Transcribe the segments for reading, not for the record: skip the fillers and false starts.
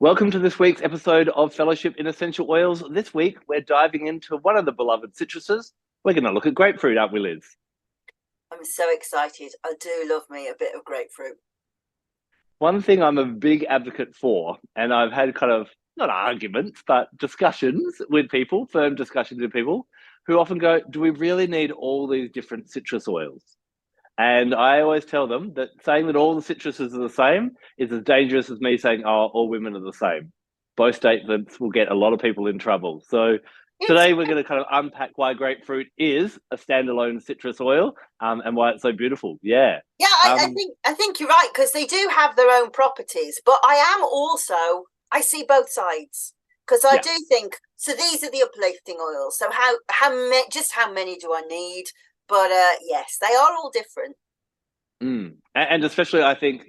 Welcome to this week's episode of Fellowship in Essential Oils. This week, we're diving into one of the beloved citruses. We're going to look at grapefruit, aren't we, Liz? I'm so excited. I do love me a bit of grapefruit. One thing I'm a big advocate for, and I've had kind of not arguments, but discussions with people, firm discussions with people who often go, do we really need all these different citrus oils? And I always tell them that saying that all the citruses are the same is as dangerous as me saying, oh, all women are the same. Both statements will get a lot of people in trouble. So It's, today we're going to kind of unpack why grapefruit is a standalone citrus oil and why it's so beautiful. Yeah. yeah, I think you're right, because they do have their own properties. But I see both sides, because I Yeah. do think so. These are the uplifting oils. So how many do I need? But yes, they are all different. And especially, I think,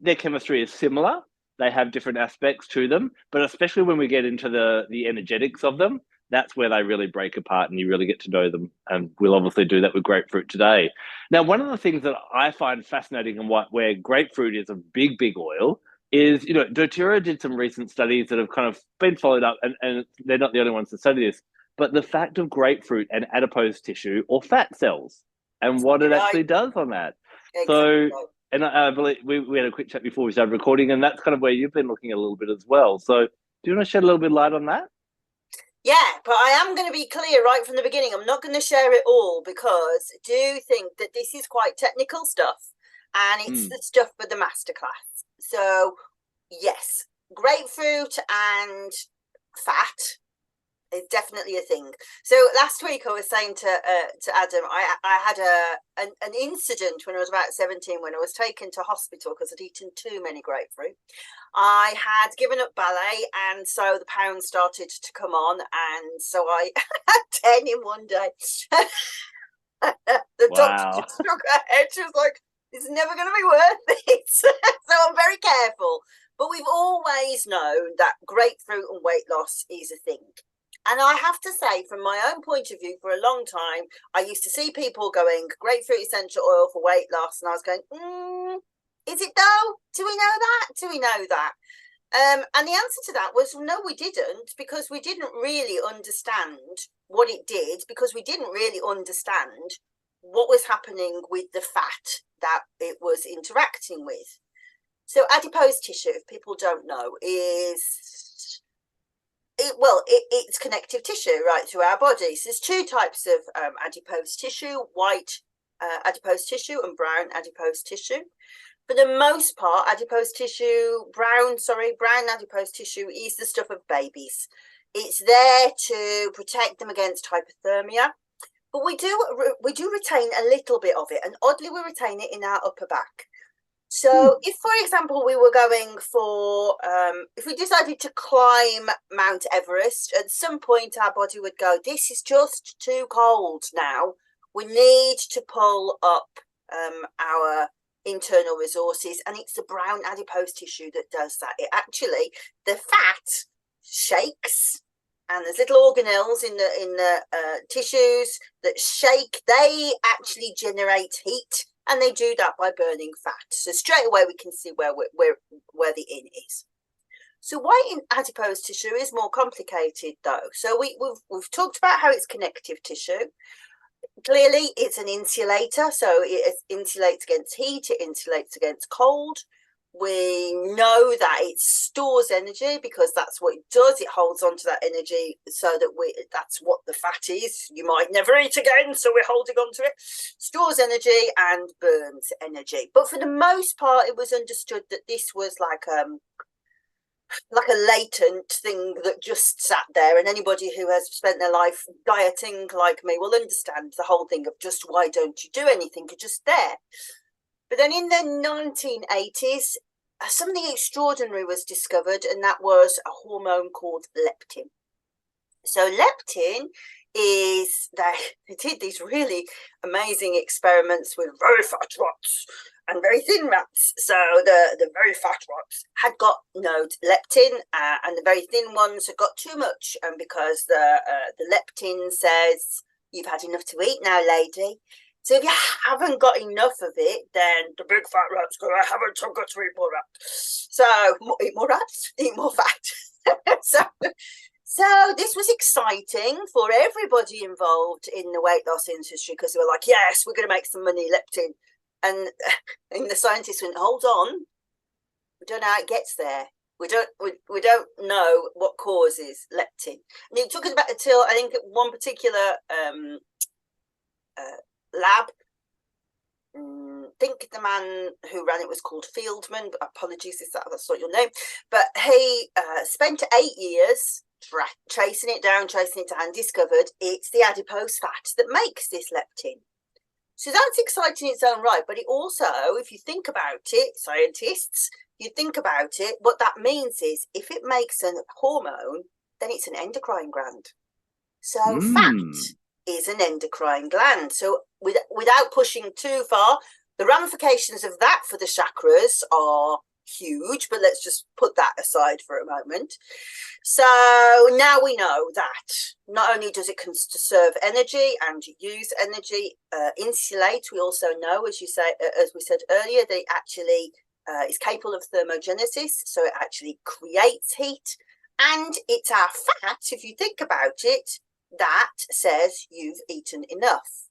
their chemistry is similar. They have different aspects to them, but especially when we get into the energetics of them, that's where they really break apart and you really get to know them. And we'll obviously do that with grapefruit today. Now, one of the things that I find fascinating and where grapefruit is a big, big oil is, doTERRA did some recent studies that have kind of been followed up, and they're not the only ones to study this, but the fact of grapefruit and adipose tissue or fat cells and what it Right, actually does on that. So, exactly. and I believe we had a quick chat before we started recording, and that's kind of where you've been looking a little bit as well. So, do you want to shed a little bit of light on that? Yeah, but I am going to be clear right from the beginning. I'm not going to share it all, because I do think that this is quite technical stuff, and it's Mm. the stuff for the masterclass. So, yes, grapefruit and fat is definitely a thing. So last week I was saying to Adam, I had an incident when I was about 17, when I was taken to hospital because I'd eaten too many grapefruit. I had given up ballet, and so the pounds started to come on, and so I had 10 in one day. The doctor Wow. just shook her head. She was like, it's never going to be worth it. So I'm very careful. But we've always known that grapefruit and weight loss is a thing. And I have to say, from my own point of view, for a long time, I used to see people going, grapefruit essential oil for weight loss. And I was going, is it though? Do we know that? Do we know that? And the answer to that was no, we didn't, because we didn't really understand what it did, because we didn't really understand what was happening with the fat that it was interacting with. So adipose tissue, if people don't know, it's connective tissue right through our bodies. There's two types of adipose tissue: white adipose tissue and brown adipose tissue. For the most part, brown adipose tissue is the stuff of babies. It's there to protect them against hypothermia, but we do retain a little bit of it, and oddly, we retain it in our upper back. So if, for example, we were going for, if we decided to climb Mount Everest, at some point our body would go, this is just too cold now. We need to pull up our internal resources, and it's the brown adipose tissue that does that. It actually, the fat shakes, and there's little organelles in the tissues that shake. They actually generate heat, and they do that by burning fat. So straight away we can see where the in is. So white adipose tissue is more complicated, though. So we've talked about how it's connective tissue. Clearly, it's an insulator, so it insulates against heat, it insulates against cold. We know that it stores energy, because that's what it does. It holds on to that energy, so that that's what the fat is. You might never eat again, so we're holding on to it. Stores energy and burns energy. But for the most part, it was understood that this was like a latent thing that just sat there, and anybody who has spent their life dieting like me will understand the whole thing of just, why don't you do anything, you're just there. But then in the 1980s, something extraordinary was discovered, and that was a hormone called leptin. So leptin is, they did these really amazing experiments with very fat rats and very thin rats. So the very fat rats had got no leptin, and the very thin ones had got too much. And because the leptin says, you've had enough to eat now, lady. So if you haven't got enough of it, then the big fat rat's going, I haven't, I've got to eat more rat. So eat more rats, eat more fat. So this was exciting for everybody involved in the weight loss industry, because they were like, yes, we're going to make some money, leptin. And the scientists went, hold on, we don't know how it gets there. We don't know what causes leptin. And it took us back until, I think, one particular lab, I think the man who ran it was called Fieldman, but apologies if that's not your name, but he spent 8 years tracing it down, discovered it's the adipose fat that makes this leptin. So that's exciting in its own right, but it also, if you think about it, scientists, you think about it, what that means is if it makes a hormone, then it's an endocrine gland. So fat is an endocrine gland. So without pushing too far, the ramifications of that for the chakras are huge, but let's just put that aside for a moment. So now we know that not only does it conserve energy and use energy, insulate, we also know, as we said earlier, that it actually is capable of thermogenesis, so it actually creates heat, and it's our fat, if you think about it, that says you've eaten enough.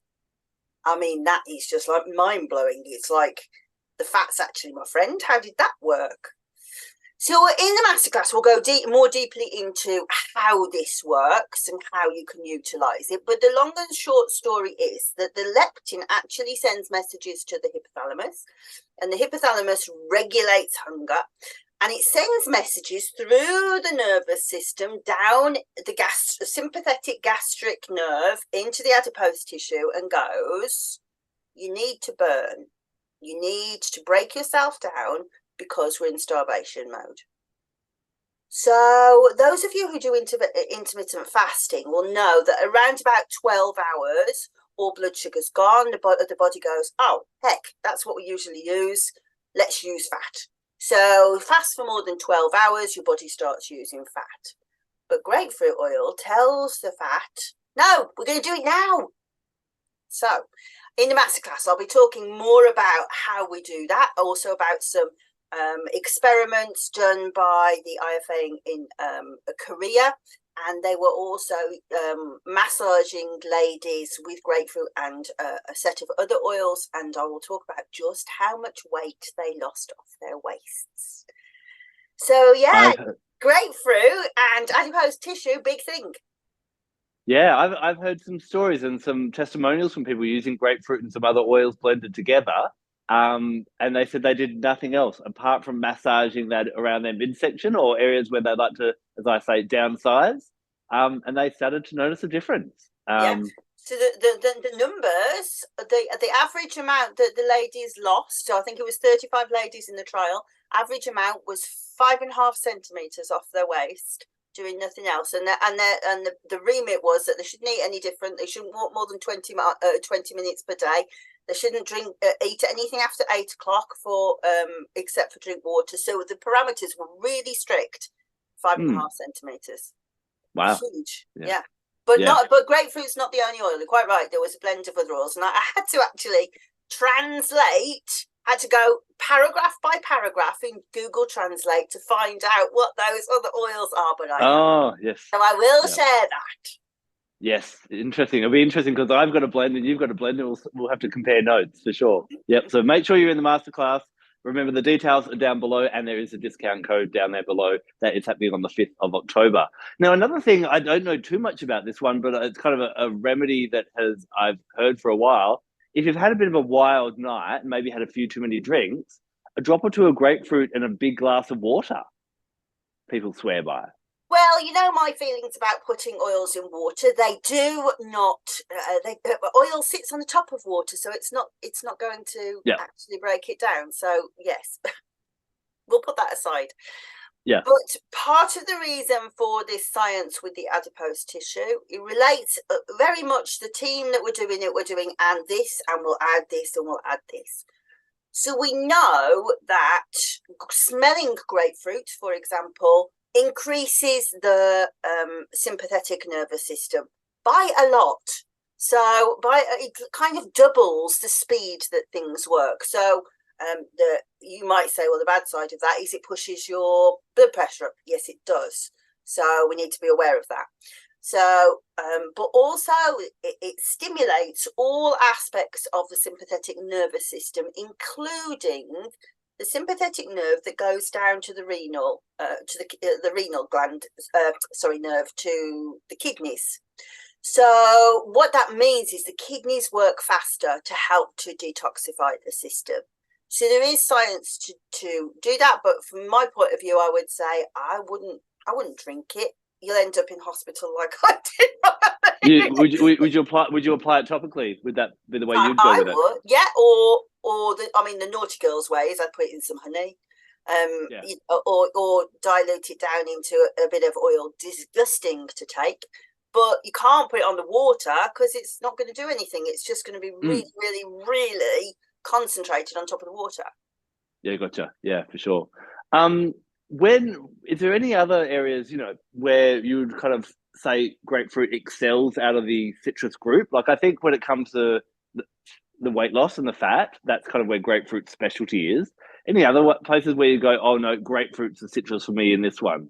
I mean, that is just like mind-blowing. It's like, the fat's actually my friend. How did that work? So in the masterclass, we'll go more deeply into how this works and how you can utilize it. But the long and short story is that the leptin actually sends messages to the hypothalamus, and the hypothalamus regulates hunger, and it sends messages through the nervous system down the sympathetic gastric nerve into the adipose tissue and goes, you need to burn. You need to break yourself down because we're in starvation mode. So those of you who do intermittent fasting will know that around about 12 hours, all blood sugar's gone. The body goes, oh, heck, that's what we usually use. Let's use fat. So fast for more than 12 hours, your body starts using fat. But grapefruit oil tells the fat, no, we're going to do it now. So in the masterclass, I'll be talking more about how we do that, also about some experiments done by the IFA in Korea, and they were also massaging ladies with grapefruit and a set of other oils, and I will talk about just how much weight they lost off their waists. So yeah, grapefruit and adipose tissue, big thing. Yeah, I've heard some stories and some testimonials from people using grapefruit and some other oils blended together. And they said they did nothing else apart from massaging that around their midsection or areas where they like to, as I say, downsize. And they started to notice a difference. Yeah. So the numbers, the average amount that the ladies lost, so I think it was 35 ladies in the trial, average amount was 5.5 centimeters off their waist, doing nothing else, and the remit was that they shouldn't eat any different. They shouldn't walk more than 20 minutes per day. They shouldn't eat anything after 8 o'clock except for drink water. So the parameters were really strict. 5.5 centimeters. Wow, huge. Yeah. But grapefruit's not the only oil. You're quite right. There was a blend of other oils, and I had to actually translate. Had to go paragraph by paragraph in Google Translate to find out what those other oils are. But yes. So I will share that. Yes, interesting. It'll be interesting because I've got a blend and you've got a blend, and we'll have to compare notes for sure. Yep. So make sure you're in the masterclass. Remember, the details are down below, and there is a discount code down there below that is happening on the 5th of October. Now, another thing, I don't know too much about this one, but it's kind of a remedy that I've heard for a while. If you've had a bit of a wild night and maybe had a few too many drinks, a drop or two of grapefruit and a big glass of water, people swear by. Well, you know my feelings about putting oils in water. They do not. Oil sits on the top of water, so it's not going to actually break it down. So yes, we'll put that aside. Yeah. But part of the reason for this science with the adipose tissue, it relates very much the team that we're doing and this, and we'll add this, and we'll add this. So we know that smelling grapefruit, for example, increases the sympathetic nervous system by a lot. So it kind of doubles the speed that things work. So you might say, well, the bad side of that is it pushes your blood pressure up. Yes, it does. So we need to be aware of that. So, but also it stimulates all aspects of the sympathetic nervous system, including the sympathetic nerve that goes down to the renal, to the renal gland, nerve to the kidneys. So what that means is the kidneys work faster to help to detoxify the system. So there is science to do that, but from my point of view, I would say I wouldn't drink it. You'll end up in hospital like I did. Would you apply it topically? Would that be the way you'd go with it? I would, yeah. Or the naughty girls' ways. I'd put it in some honey, or dilute it down into a bit of oil. Disgusting to take, but you can't put it on the water because it's not going to do anything. It's just going to be really, really, really concentrated on top of the water. Yeah, gotcha. Yeah, for sure. Is there any other areas, where you would kind of say grapefruit excels out of the citrus group? Like, I think when it comes to the weight loss and the fat, that's kind of where grapefruit's specialty is. Any other places where you go, oh no, grapefruit's the citrus for me in this one?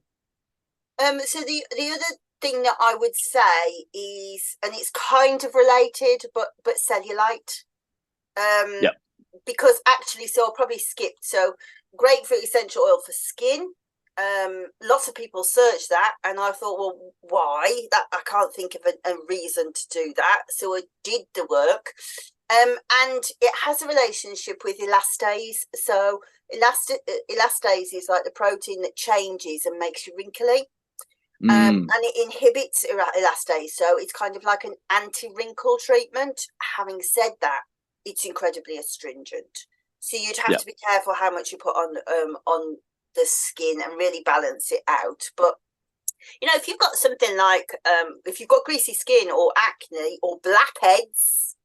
So the other thing that I would say is, and it's kind of related, but cellulite. Yep. Because actually, so I'll probably skip. So grapefruit essential oil for skin. Lots of people search that, and I thought, well, why? That I can't think of a reason to do that. So I did the work, and it has a relationship with elastase. So elastase is like the protein that changes and makes you wrinkly, and it inhibits elastase. So it's kind of like an anti-wrinkle treatment. Having said that, it's incredibly astringent. So you'd have to be careful how much you put on the skin and really balance it out. But if you've got something like if you've got greasy skin or acne or blackheads,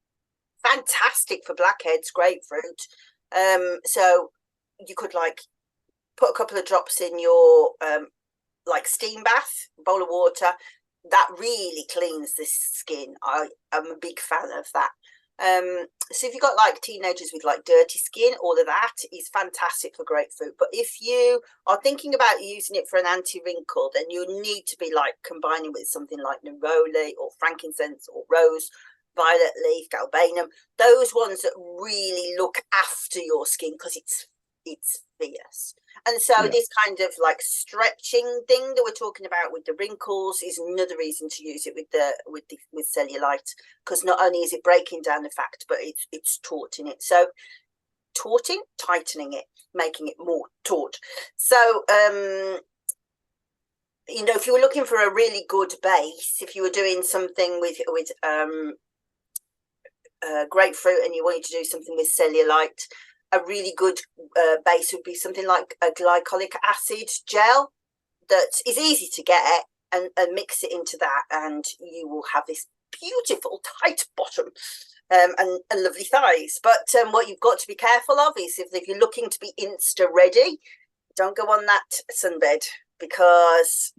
fantastic for blackheads, grapefruit. So you could put a couple of drops in your steam bath, bowl of water. That really cleans the skin. I'm a big fan of that. So if you've got teenagers with dirty skin, all of that is fantastic for grapefruit. But if you are thinking about using it for an anti-wrinkle, then you need to be combining with something like neroli or frankincense or rose, violet leaf, galbanum, those ones that really look after your skin, because it's fierce. And so this kind of stretching thing that we're talking about with the wrinkles is another reason to use it with cellulite, because not only is it breaking down the fat, but it's tauting it. So tightening it, making it more taut. So if you were looking for a really good base, if you were doing something with grapefruit and you wanted to do something with cellulite, a really good base would be something like a glycolic acid gel that is easy to get, and mix it into that, and you will have this beautiful tight bottom and lovely thighs. But what you've got to be careful of is if you're looking to be insta ready, don't go on that sunbed, because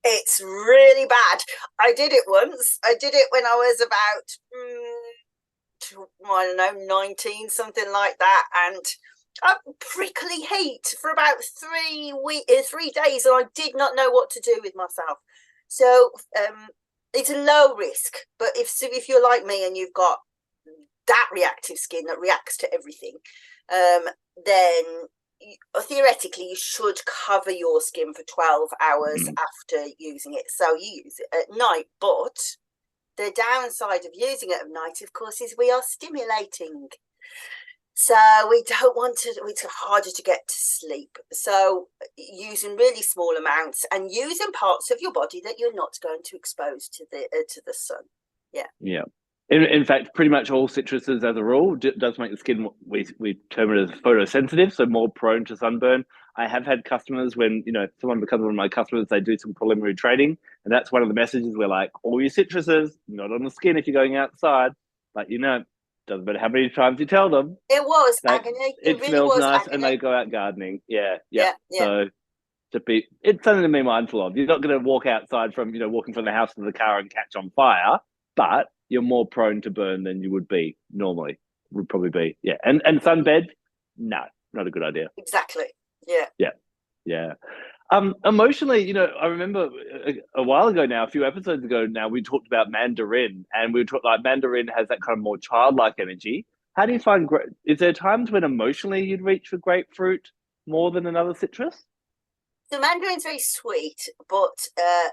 it's really bad. I did it once. I did it when I was about I don't know, 19, something like that, and prickly heat for about 3 days, and I did not know what to do with myself. So it's a low risk, but if you're like me and you've got that reactive skin that reacts to everything, then theoretically you should cover your skin for 12 hours after using it. So you use it at night, but the downside of using it at night, of course, is we are stimulating. So we don't want to, it's harder to get to sleep. So using really small amounts and using parts of your body that you're not going to expose to the sun. Yeah. Yeah. In fact, pretty much all citruses, as a rule, does make the skin, we term it as photosensitive, so more prone to sunburn. I have had customers when, someone becomes one of my customers, they do some preliminary training, and that's one of the messages. We're like, all your citruses, not on the skin if you're going outside, but doesn't matter how many times you tell them. It was agony. It really smells nice, agony. and they go out gardening. Yeah. So it's something to be mindful of. You're not going to walk outside from, walking from the house to the car and catch on fire, but you're more prone to burn than you would be normally. Would probably be, yeah. And sunbed, no, not a good idea. Exactly. Yeah. Yeah. Emotionally, I remember a while ago now, a few episodes ago now, we talked about mandarin, and we talked like mandarin has that kind of more childlike energy. How do you find, is there times when emotionally you'd reach for grapefruit more than another citrus? The mandarin's very sweet, but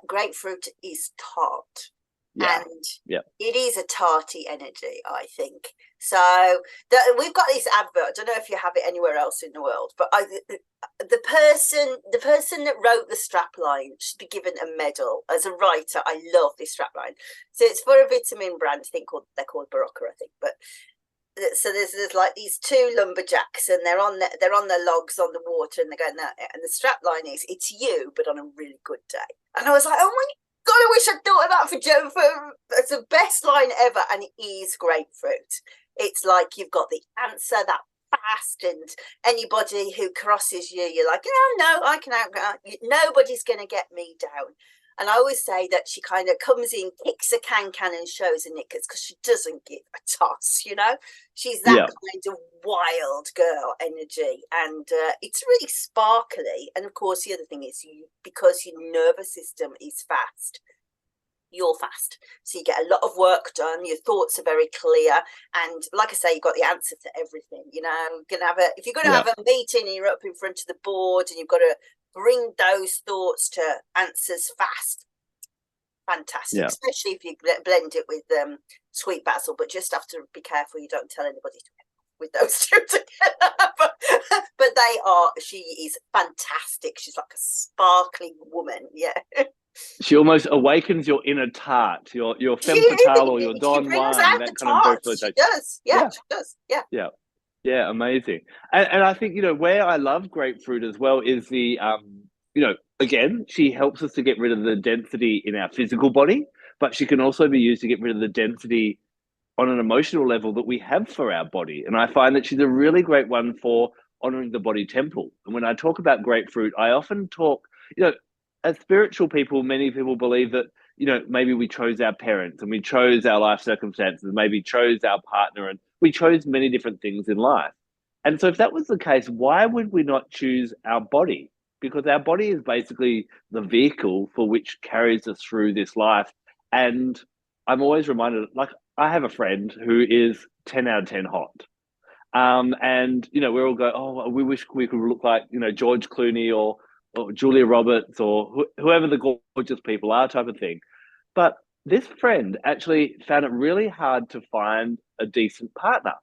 grapefruit is tart. Yeah. And yeah. it is a tarty energy, I think. So we've got this advert. I don't know if you have it anywhere else in the world, but the person that wrote the strapline should be given a medal. As a writer, I love this strapline. So it's for a vitamin brand. They're called Barralet Her, I think. But so there's like these two lumberjacks, and they're on the logs on the water, and they're going there. And the strapline is, "It's you, but on a really good day." And I was like, "Oh my God, I wish I'd thought of that for Jennifer." It's the best line ever, and it is grapefruit. It's like you've got the answer that fast, and anybody who crosses you, you're like, no, I can out. Nobody's going to get me down. And I always say that she kind of comes in, kicks a can and shows a knickers, because she doesn't give a toss, She's that kind of wild girl energy, and it's really sparkly. And of course, the other thing is, because your nervous system is fast, you're fast, so you get a lot of work done. Your thoughts are very clear, and like I say, you've got the answer to everything. If you're going to have a meeting and you're up in front of the board and you've got to bring those thoughts to answers fast, fantastic. Especially if you blend it with sweet basil, but just have to be careful you don't tell anybody with those two together. but she is fantastic. She's like a sparkling woman. She almost awakens your inner tart, your femme fatale or your Don Juan, that kind of very. She does. She does. Yeah, amazing. And I think, where I love grapefruit as well is the, again, she helps us to get rid of the density in our physical body, but she can also be used to get rid of the density on an emotional level that we have for our body. And I find that she's a really great one for honoring the body temple. And when I talk about grapefruit, I often talk, as spiritual people, many people believe that, maybe we chose our parents and we chose our life circumstances, maybe chose our partner, and we chose many different things in life. And so if that was the case, why would we not choose our body? Because our body is basically the vehicle for which carries us through this life. And I'm always reminded, like, I have a friend who is 10 out of 10 hot. And, we all go, oh, we wish we could look like, George Clooney or Julia Roberts or whoever the gorgeous people are, type of thing. But this friend actually found it really hard to find a decent partner.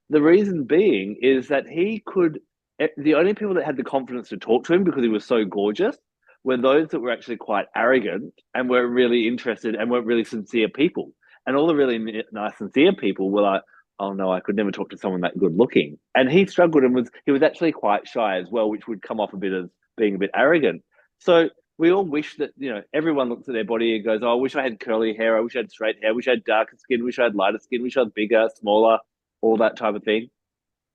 The reason being is that the only people that had the confidence to talk to him, because he was so gorgeous, were those that were actually quite arrogant and were really interested and weren't really sincere people. And all the really nice, sincere people were like, oh no, I could never talk to someone that good looking. And he struggled and he was actually quite shy as well, which would come off a bit as being a bit arrogant. So we all wish that, everyone looks at their body and goes, oh, I wish I had curly hair. I wish I had straight hair. I wish I had darker skin. I wish I had lighter skin. I wish I was bigger, smaller, all that type of thing.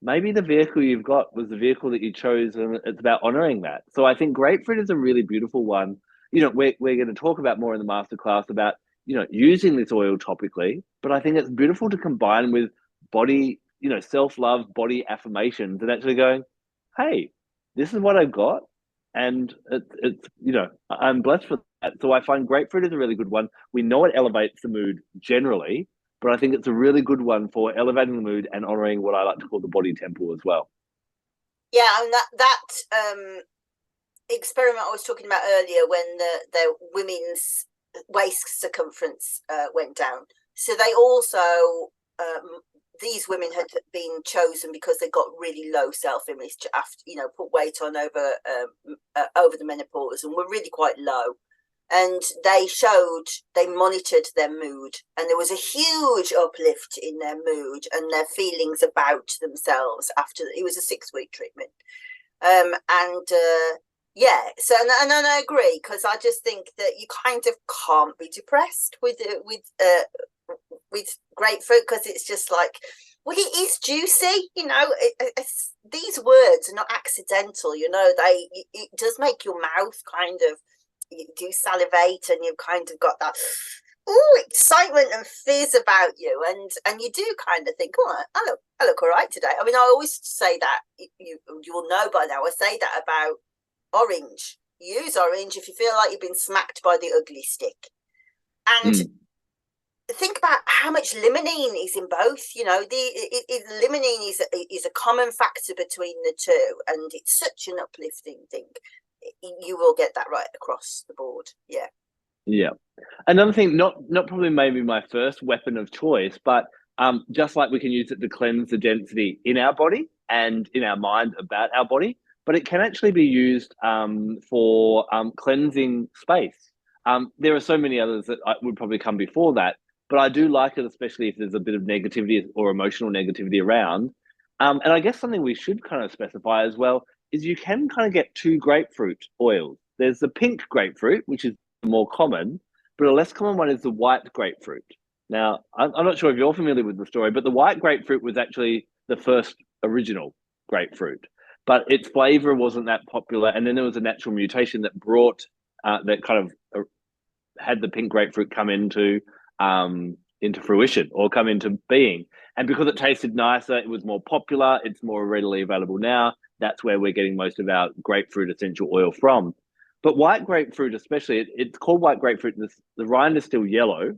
Maybe the vehicle you've got was the vehicle that you chose, and it's about honoring that. So I think grapefruit is a really beautiful one. We're going to talk about more in the masterclass about, using this oil topically, but I think it's beautiful to combine with body, self-love, body affirmations, and actually going, hey, this is what I've got. And it's I'm blessed for that. So I find grapefruit is a really good one. We know it elevates the mood generally, but I think it's a really good one for elevating the mood and honoring what I like to call the body temple as well. Yeah, and that experiment I was talking about earlier, when the women's waist circumference went down. So they also these women had been chosen because they got really low self-image after, put weight on over the menopause and were really quite low. And they monitored their mood, and there was a huge uplift in their mood and their feelings about themselves after. It was a 6-week treatment. So and I agree, because I just think that you kind of can't be depressed with grapefruit, because it's just like, well, it is juicy, these words are not accidental, it does make your mouth kind of, you do salivate, and you've kind of got that excitement and fizz about you, and you do kind of think, oh, I look all right today. I mean, I always say that, you'll know by now, I say that about orange. Use orange if you feel like you've been smacked by the ugly stick. And think about how much limonene is in both. You know, limonene is a common factor between the two, and it's such an uplifting thing. You will get that right across the board. Yeah. Another thing, not probably maybe my first weapon of choice, but just like we can use it to cleanse the density in our body and in our mind about our body, but it can actually be used for cleansing space. There are so many others that would probably come before that, but I do like it, especially if there's a bit of negativity or emotional negativity around. And I guess something we should kind of specify as well is you can kind of get two grapefruit oils. There's the pink grapefruit, which is more common, but a less common one is the white grapefruit. Now, I'm not sure if you're familiar with the story, but the white grapefruit was actually the first original grapefruit, but its flavor wasn't that popular. And then there was a natural mutation that brought that kind of had the pink grapefruit come into fruition or come into being. And because it tasted nicer, it was more popular. It's more readily available now. That's where we're getting most of our grapefruit essential oil from. But white grapefruit, especially, it's called white grapefruit. The rind is still yellow,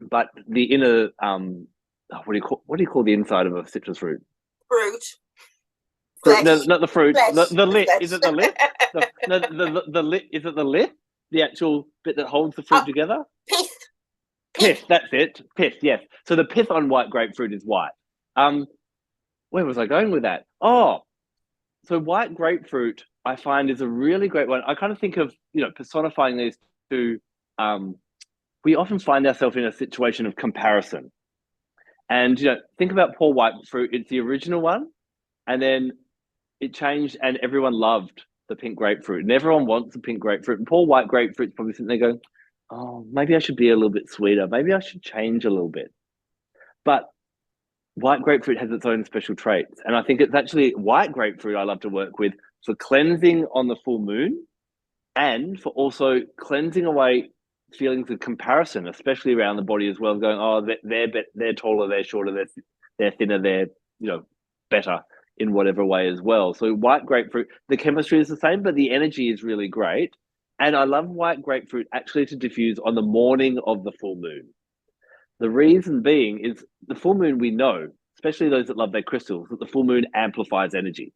but the inner what do you call the inside of a citrus fruit? Fruit. No, not the fruit. The lip. Flesh. Is it the lip? The lip. Is it the lip? The actual bit that holds the fruit together? Pith. That's it. Pith. Yes. So the pith on white grapefruit is white. Where was I going with that? Oh, so white grapefruit, I find, is a really great one. I kind of think of, personifying these two. We often find ourselves in a situation of comparison. And, think about poor white fruit. It's the original one. And then it changed and everyone loved the pink grapefruit. And everyone wants the pink grapefruit. And poor white grapefruit's probably sitting there going, oh, maybe I should be a little bit sweeter. Maybe I should change a little bit. But white grapefruit has its own special traits. And I think it's actually white grapefruit I love to work with for cleansing on the full moon and for also cleansing away feelings of comparison, especially around the body as well, going, oh, they're taller, they're shorter, they're thinner, they're, better in whatever way as well. So white grapefruit, the chemistry is the same, but the energy is really great. And I love white grapefruit actually to diffuse on the morning of the full moon. The reason being is the full moon, we know, especially those that love their crystals, that the full moon amplifies energy.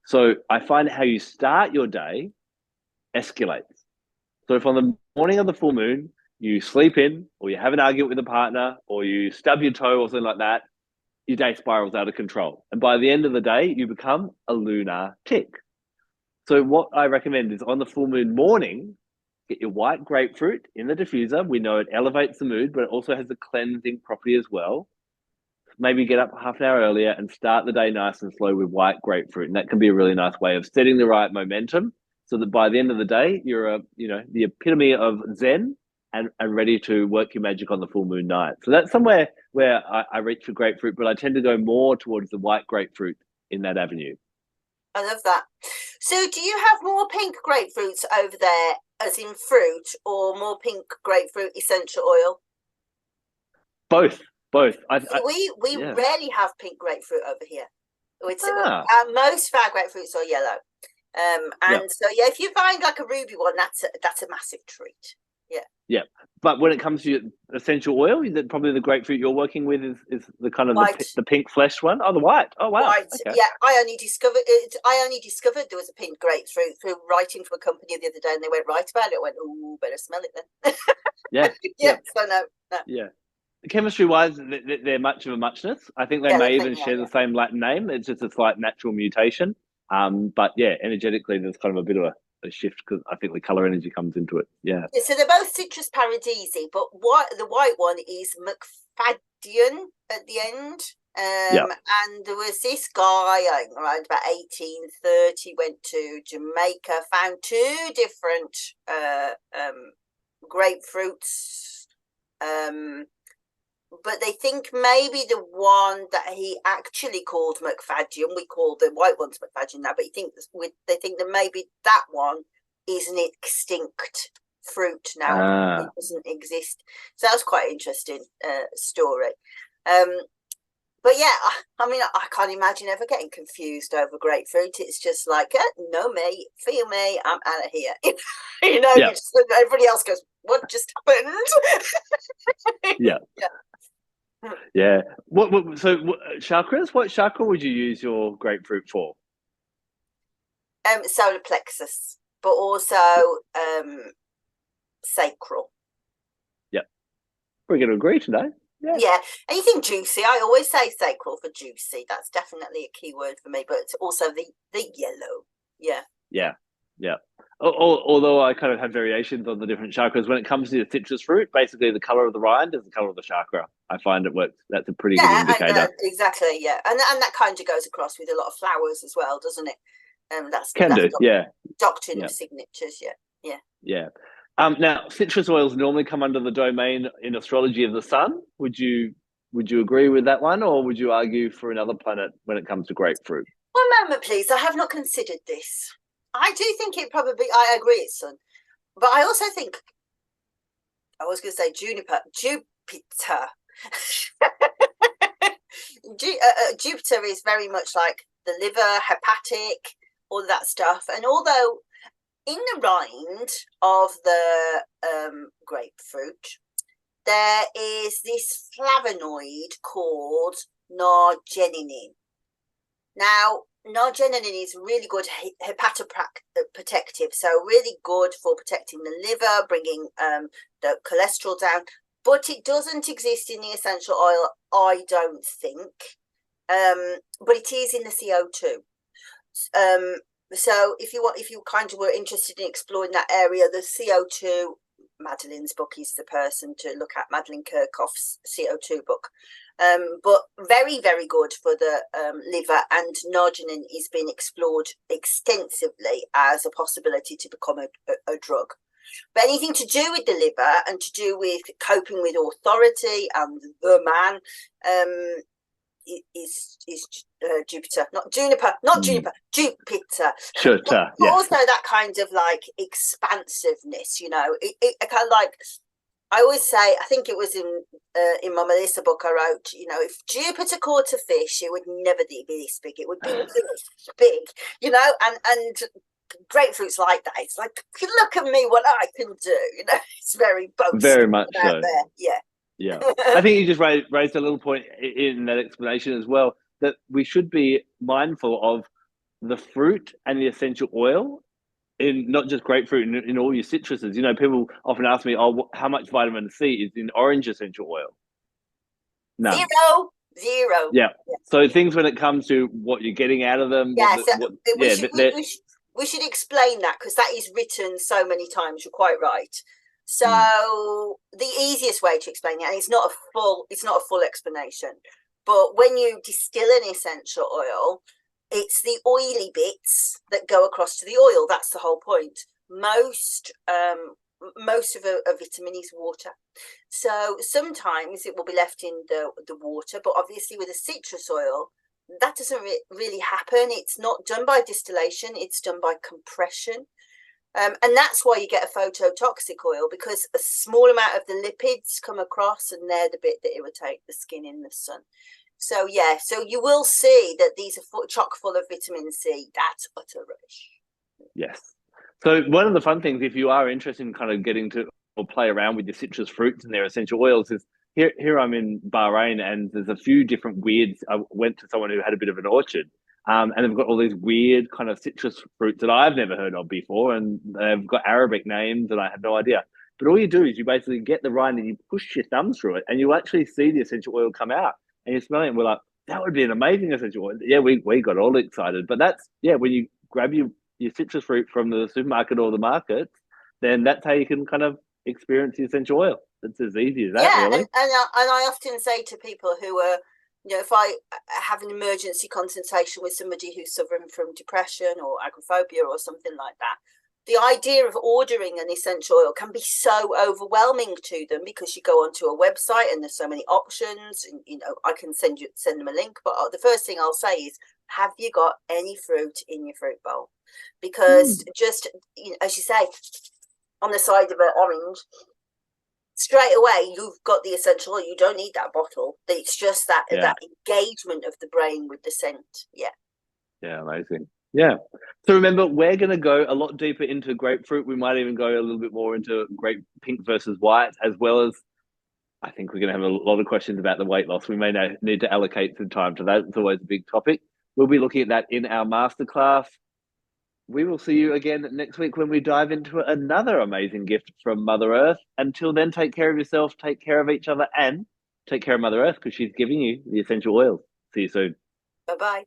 So I find how you start your day escalates. So if on the morning of the full moon, you sleep in or you have an argument with a partner or you stub your toe or something like that, your day spirals out of control. And by the end of the day, you become a lunar tick. So what I recommend is on the full moon morning, get your white grapefruit in the diffuser. We know it elevates the mood, but it also has a cleansing property as well. Maybe get up half an hour earlier and start the day nice and slow with white grapefruit. And that can be a really nice way of setting the right momentum so that by the end of the day, you're the epitome of Zen and ready to work your magic on the full moon night. So that's somewhere where I reach for grapefruit, but I tend to go more towards the white grapefruit in that avenue. I love that. So do you have more pink grapefruits over there, as in fruit, or more pink grapefruit essential oil? Both. We rarely have pink grapefruit over here. Most of our grapefruits are yellow. So if you find like a ruby one, that's a massive treat. Yeah. But when it comes to essential oil, probably the grapefruit you're working with is the kind of the pink flesh one. Oh, the white. Oh, wow. White. Okay. Yeah, I only discovered there was a pink grapefruit through writing to a company the other day, and they went right about it. I went, oh, better smell it then. Yeah. So no. Yeah. Chemistry-wise, they're much of a muchness. I think they may even share the same Latin name. It's just a slight natural mutation. But yeah, energetically, there's kind of a bit of a shift because I think the color energy comes into it. Yeah. So they're both citrus paradisi, but the white one is McFadden at the end. And there was this guy around about 1830 went to Jamaica, found two different grapefruits. But they think maybe the one that he actually called McFadden, we call the white ones McFadden now, but they think that maybe that one is an extinct fruit now. It doesn't exist. So that was quite an interesting story. But yeah, I mean, I can't imagine ever getting confused over grapefruit. It's just like, no, me, feel me, I'm out of here. Everybody else goes, what just happened? Yeah. Yeah. Chakras? What chakra would you use your grapefruit for? Solar plexus, but also sacral. Yeah. We're going to agree today. Yeah. Anything juicy. I always say sacral for juicy. That's definitely a key word for me, but it's also the yellow. Yeah. Although I kind of have variations on the different chakras, when it comes to the citrus fruit, basically the color of the rind is the color of the chakra. I find it works. That's a pretty good indicator. Exactly. Yeah, and that kind of goes across with a lot of flowers as well, doesn't it? That's doctrine of signatures. Yeah. Now, citrus oils normally come under the domain in astrology of the sun. Would you agree with that one, or would you argue for another planet when it comes to grapefruit? One moment, please. I have not considered this. I do think it probably. I agree, it's sun, but I also think I was going to say Jupiter. Jupiter is very much like the liver, hepatic, all that stuff. And although in the rind of the grapefruit, there is this flavonoid called nargenin. Now, nargenin is really good hepatoprotective, so really good for protecting the liver, bringing the cholesterol down. But it doesn't exist in the essential oil, I don't think. But it is in the CO2. So if you kind of were interested in exploring that area, the CO2, Madeline's book is the person to look at, Madeline Kirchhoff's CO2 book. But very, very good for the liver, and nargenin is being explored extensively as a possibility to become a drug. But anything to do with the liver and to do with coping with authority and the man is Jupiter, not Juniper, Jupiter. Jupiter, but also that kind of like expansiveness, it kind of like, I always say, I think it was in my Melissa book I wrote, if Jupiter caught a fish, it would never be this big. It would be this big, and grapefruit's like that. It's like, look at me, what I can do. It's very boastful. Very much so. There. Yeah. I think you just raised a little point in that explanation as well, that we should be mindful of the fruit and the essential oil in not just grapefruit, in all your citruses. People often ask me, how much vitamin C is in orange essential oil? None. Zero. Yeah. So things when it comes to what you're getting out of them. We should explain that, because that is written so many times. You're quite right. So the easiest way to explain it, and it's not a full explanation, but when you distill an essential oil, it's the oily bits that go across to the oil. That's the whole point. Most of a vitamin is water, so sometimes it will be left in the water, but obviously with a citrus oil, that doesn't really happen. It's not done by distillation, it's done by compression. And that's why you get a phototoxic oil, because a small amount of the lipids come across, and they're the bit that irritate the skin in the sun. So so you will see that these are chock full of vitamin C. That's utter rubbish. Yes. So one of the fun things, if you are interested in kind of getting to or play around with your citrus fruits and their essential oils, is here I'm in Bahrain, and there's a few different weirds. I went to someone who had a bit of an orchard. And they've got all these weird kind of citrus fruits that I've never heard of before, and they've got Arabic names that I had no idea. But all you do is you basically get the rind and you push your thumb through it, and you actually see the essential oil come out, and you smell it, and we're like, that would be an amazing essential oil. Yeah, we got all excited. But that's, when you grab your citrus fruit from the supermarket or the market, then that's how you can kind of experience the essential oil. It's as easy as that, really. And I often say to people who are, if I have an emergency consultation with somebody who's suffering from depression or agoraphobia or something like that, the idea of ordering an essential oil can be so overwhelming to them, because you go onto a website and there's so many options, and I can send them a link, but the first thing I'll say is, have you got any fruit in your fruit bowl? Because just, as you say, on the side of an orange, straight away you've got the essential oil. You don't need that bottle. It's just that engagement of the brain with the scent. Yeah, amazing. Yeah. So remember, we're going to go a lot deeper into grapefruit. We might even go a little bit more into grape pink versus white, as well as I think we're going to have a lot of questions about the weight loss. We may need to allocate some time to that. It's always a big topic. We'll be looking at that in our masterclass. We will see you again next week when we dive into another amazing gift from Mother Earth. Until then, take care of yourself, take care of each other, and take care of Mother Earth because she's giving you the essential oils. See you soon. Bye-bye.